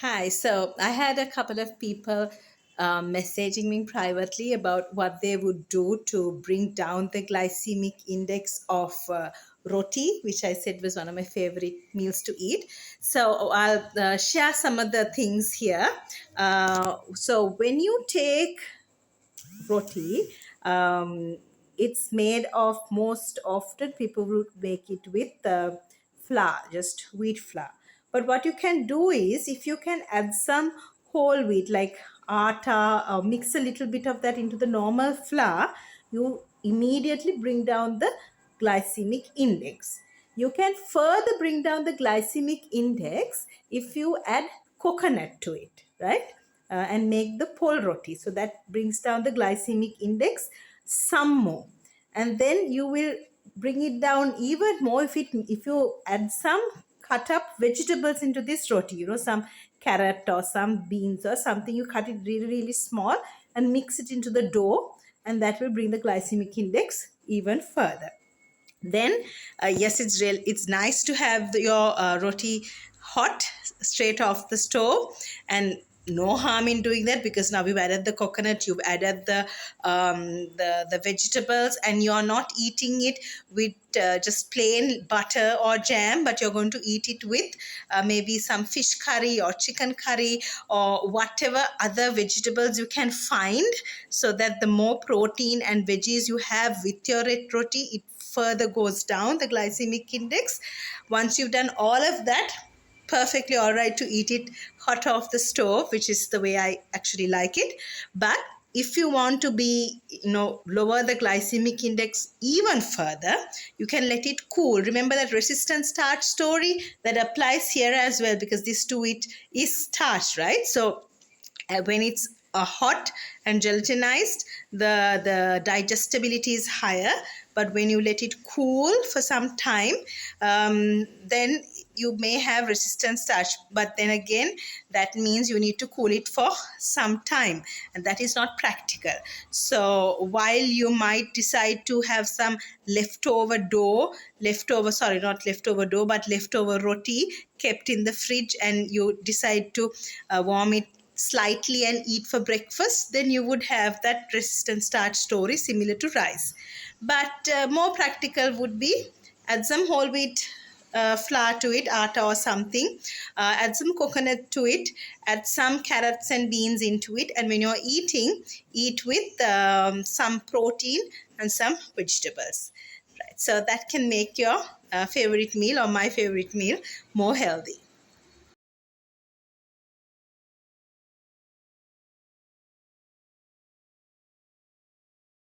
Hi, so I had a couple of people messaging me privately about what they would do to bring down the glycemic index of roti, which I said was one of my favorite meals to eat. So I'll share some of the things here. So when you take roti. It's made of, most often people would make it with flour, just wheat flour. But what you can do is, if you can add some whole wheat like atta, or mix a little bit of that into the normal flour, you immediately bring down the glycemic index. You can further bring down the glycemic index if you add coconut to it, right? And make the pol roti. So that brings down the glycemic index some more. And then you will bring it down even more if you add some cut up vegetables into this roti, some carrot or some beans or something. You cut it really, really small and mix it into the dough, and that will bring the glycemic index even further. Then yes, it's nice to have your roti hot straight off the stove, and no harm in doing that, because now we've added the coconut, you've added the vegetables, and you're not eating it with just plain butter or jam, but you're going to eat it with maybe some fish curry or chicken curry or whatever other vegetables you can find, so that the more protein and veggies you have with your red roti, it further goes down the glycemic index. Once you've done all of that, perfectly all right to eat it hot off the stove, which is the way I actually like it. But if you want to be, lower the glycemic index even further, you can let it cool. Remember that resistant starch story that applies here as well, because this too, it is starch, right? So when it's hot and gelatinized, the digestibility is higher. But when you let it cool for some time, then you may have resistant starch. But then again, that means you need to cool it for some time, and that is not practical. So while you might decide to have some leftover dough, not leftover dough, but leftover roti kept in the fridge, and you decide to warm it slightly and eat for breakfast, then you would have that resistant starch story similar to rice. But more practical would be add some whole wheat flour to it, atta or something, add some coconut to it, add some carrots and beans into it, and when you're eating, eat with some protein and some vegetables. Right, so that can make your favorite meal, or my favorite meal, more healthy.